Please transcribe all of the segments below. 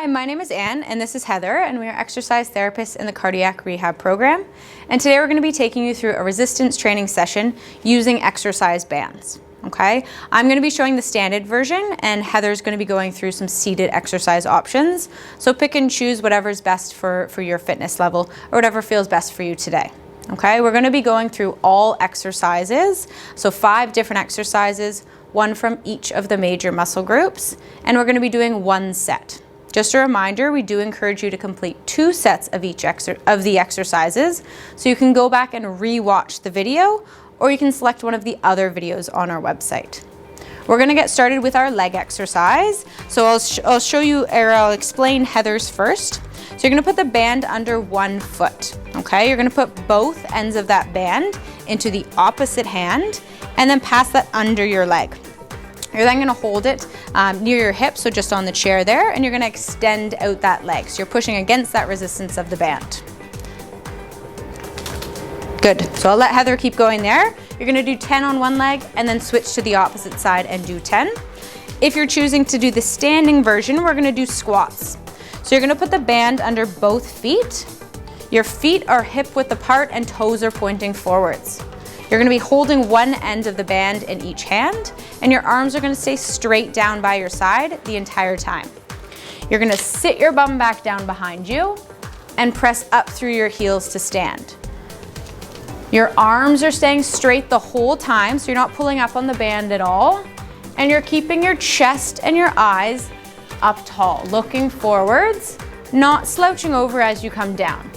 Hi, my name is Anne and this is Heather, and we are exercise therapists in the Cardiac Rehab program. And today we're going to be taking you through a resistance training session using exercise bands. Okay, I'm going to be showing the standard version and Heather's going to be going through some seated exercise options. So pick and choose whatever's best for your fitness level or whatever feels best for you today. Okay, we're going to be going through all exercises, so 5 different exercises, one from each of the major muscle groups, and we're going to be doing 1 set. Just a reminder, we do encourage you to complete 2 sets of each of the exercises, so you can go back and re-watch the video, or you can select one of the other videos on our website. We're going to get started with our leg exercise. So I'll show you, or I'll explain Heather's first. So you're going to put the band under 1 foot. Okay, you're going to put both ends of that band into the opposite hand and then pass that under your leg. You're then going to hold it near your hip, so just on the chair there, and you're going to extend out that leg. So you're pushing against that resistance of the band. Good, so I'll let Heather keep going there. You're going to do 10 on one leg and then switch to the opposite side and do 10. If you're choosing to do the standing version, we're going to do squats. So you're going to put the band under both feet. Your feet are hip width apart and toes are pointing forwards. You're going to be holding one end of the band in each hand, and your arms are going to stay straight down by your side the entire time. You're going to sit your bum back down behind you and press up through your heels to stand. Your arms are staying straight the whole time, so you're not pulling up on the band at all, and you're keeping your chest and your eyes up tall, looking forwards, not slouching over as you come down.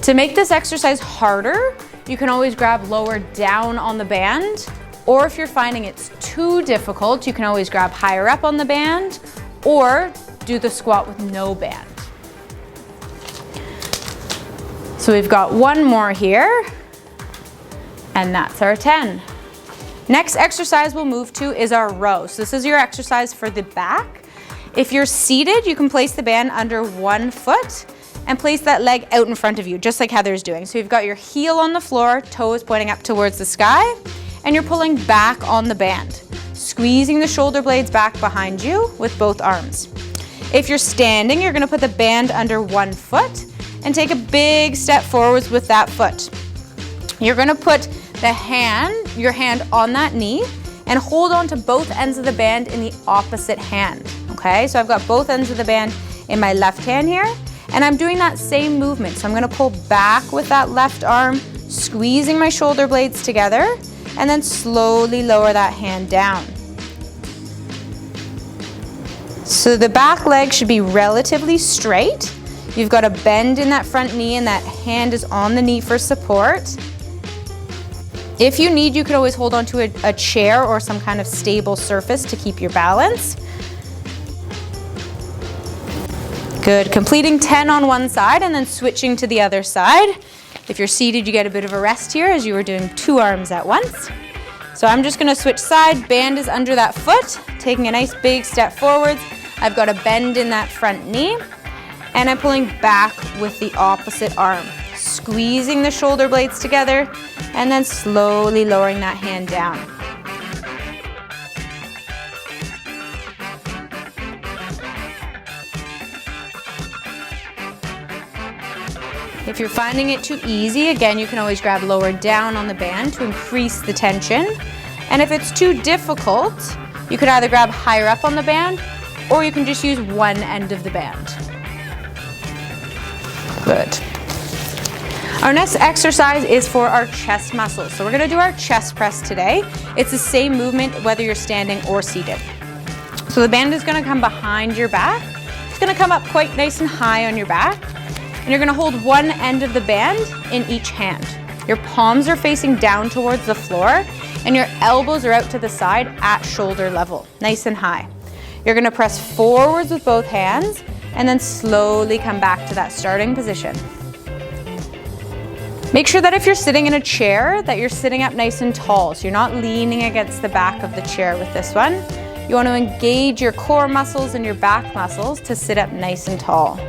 To make this exercise harder, you can always grab lower down on the band, or if you're finding it's too difficult, you can always grab higher up on the band, or do the squat with no band. So we've got 1 more here, and that's our 10. Next exercise we'll move to is our row. So this is your exercise for the back. If you're seated, you can place the band under 1 foot and place that leg out in front of you, just like Heather's doing. So you've got your heel on the floor, toes pointing up towards the sky, and you're pulling back on the band, squeezing the shoulder blades back behind you with both arms. If you're standing, you're gonna put the band under 1 foot and take a big step forwards with that foot. You're gonna put your hand on that knee and hold on to both ends of the band in the opposite hand, okay? So I've got both ends of the band in my left hand here, and I'm doing that same movement. So I'm gonna pull back with that left arm, squeezing my shoulder blades together, and then slowly lower that hand down. So the back leg should be relatively straight. You've got a bend in that front knee and that hand is on the knee for support. If you need, you could always hold onto a chair or some kind of stable surface to keep your balance. Good, completing 10 on one side and then switching to the other side. If you're seated, you get a bit of a rest here as you were doing 2 arms at once. So I'm just gonna switch side, band is under that foot, taking a nice big step forwards. I've got a bend in that front knee, and I'm pulling back with the opposite arm, squeezing the shoulder blades together, and then slowly lowering that hand down. If you're finding it too easy, again, you can always grab lower down on the band to increase the tension. And if it's too difficult, you could either grab higher up on the band, or you can just use one end of the band. Good. Our next exercise is for our chest muscles. So we're gonna do our chest press today. It's the same movement whether you're standing or seated. So the band is gonna come behind your back. It's gonna come up quite nice and high on your back. And you're gonna hold one end of the band in each hand. Your palms are facing down towards the floor and your elbows are out to the side at shoulder level, nice and high. You're gonna press forwards with both hands and then slowly come back to that starting position. Make sure that if you're sitting in a chair that you're sitting up nice and tall, so you're not leaning against the back of the chair with this one. You want to engage your core muscles and your back muscles to sit up nice and tall.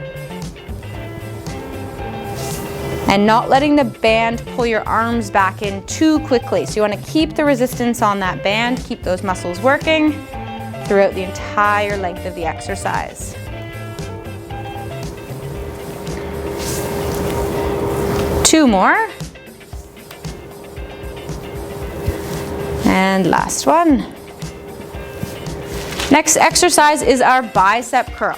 And not letting the band pull your arms back in too quickly. So you want to keep the resistance on that band, keep those muscles working throughout the entire length of the exercise. 2 more. And last one. Next exercise is our bicep curl.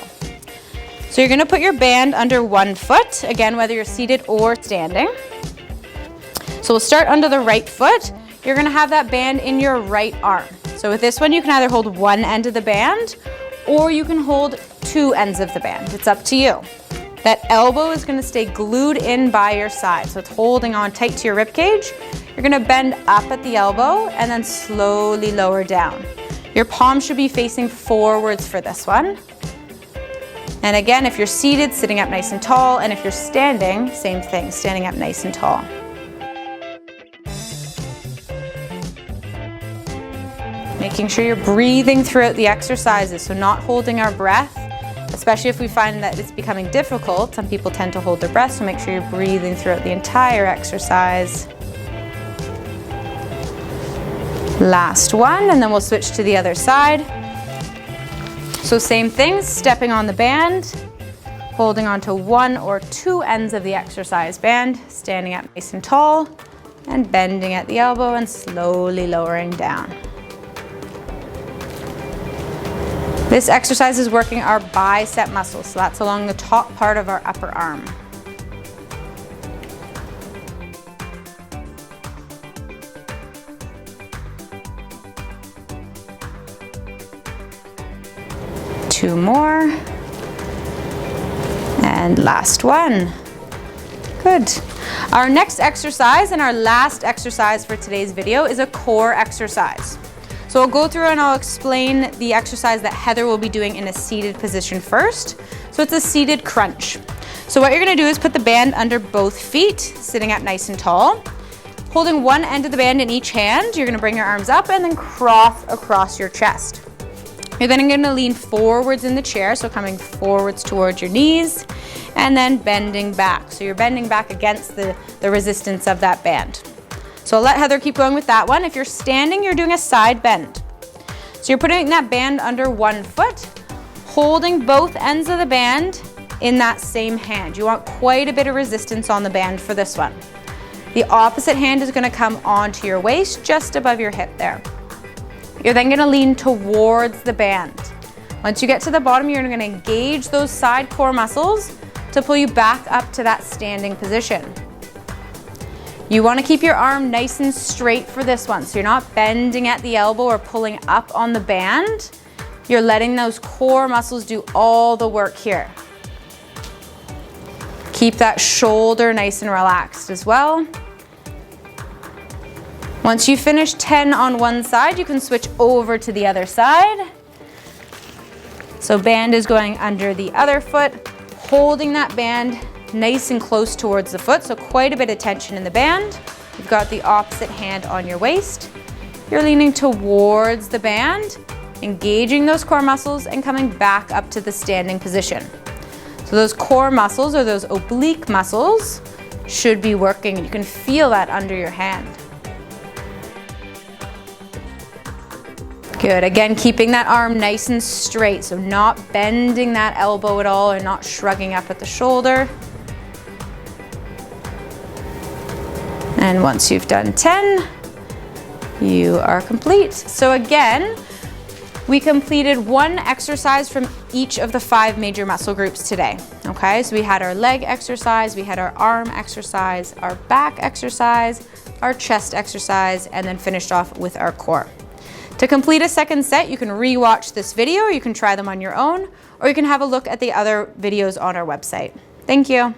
So you're gonna put your band under one foot, again, whether you're seated or standing. So we'll start under the right foot. You're gonna have that band in your right arm. So with this one, you can either hold one end of the band or you can hold 2 ends of the band. It's up to you. That elbow is gonna stay glued in by your side. So it's holding on tight to your rib cage. You're gonna bend up at the elbow and then slowly lower down. Your palm should be facing forwards for this one. And again, if you're seated, sitting up nice and tall, and if you're standing, same thing, standing up nice and tall. Making sure you're breathing throughout the exercises, so not holding our breath, especially if we find that it's becoming difficult. Some people tend to hold their breath, so make sure you're breathing throughout the entire exercise. Last one, and then we'll switch to the other side. So same thing, stepping on the band, holding onto 1 or 2 ends of the exercise band, standing up nice and tall, and bending at the elbow and slowly lowering down. This exercise is working our bicep muscles, so that's along the top part of our upper arm. Two more. And last one. Good. Our next exercise and our last exercise for today's video is a core exercise. So I'll go through and I'll explain the exercise that Heather will be doing in a seated position first. So it's a seated crunch. So what you're gonna do is put the band under both feet, sitting up nice and tall. Holding one end of the band in each hand, you're gonna bring your arms up and then cross across your chest. You're then gonna lean forwards in the chair, so coming forwards towards your knees, and then bending back. So you're bending back against the resistance of that band. So I'll let Heather keep going with that one. If you're standing, you're doing a side bend. So you're putting that band under one foot, holding both ends of the band in that same hand. You want quite a bit of resistance on the band for this one. The opposite hand is gonna come onto your waist, just above your hip there. You're then gonna lean towards the band. Once you get to the bottom, you're gonna engage those side core muscles to pull you back up to that standing position. You wanna keep your arm nice and straight for this one, so you're not bending at the elbow or pulling up on the band. You're letting those core muscles do all the work here. Keep that shoulder nice and relaxed as well. Once you finish 10 on one side, you can switch over to the other side. So band is going under the other foot, holding that band nice and close towards the foot, so quite a bit of tension in the band. You've got the opposite hand on your waist. You're leaning towards the band, engaging those core muscles and coming back up to the standing position. So those core muscles, or those oblique muscles, should be working, and you can feel that under your hand. Good, again, keeping that arm nice and straight, so not bending that elbow at all and not shrugging up at the shoulder. And once you've done 10, you are complete. So again, we completed one exercise from each of the 5 major muscle groups today, okay? So we had our leg exercise, we had our arm exercise, our back exercise, our chest exercise, and then finished off with our core. To complete a second set, you can re-watch this video, or you can try them on your own, or you can have a look at the other videos on our website. Thank you.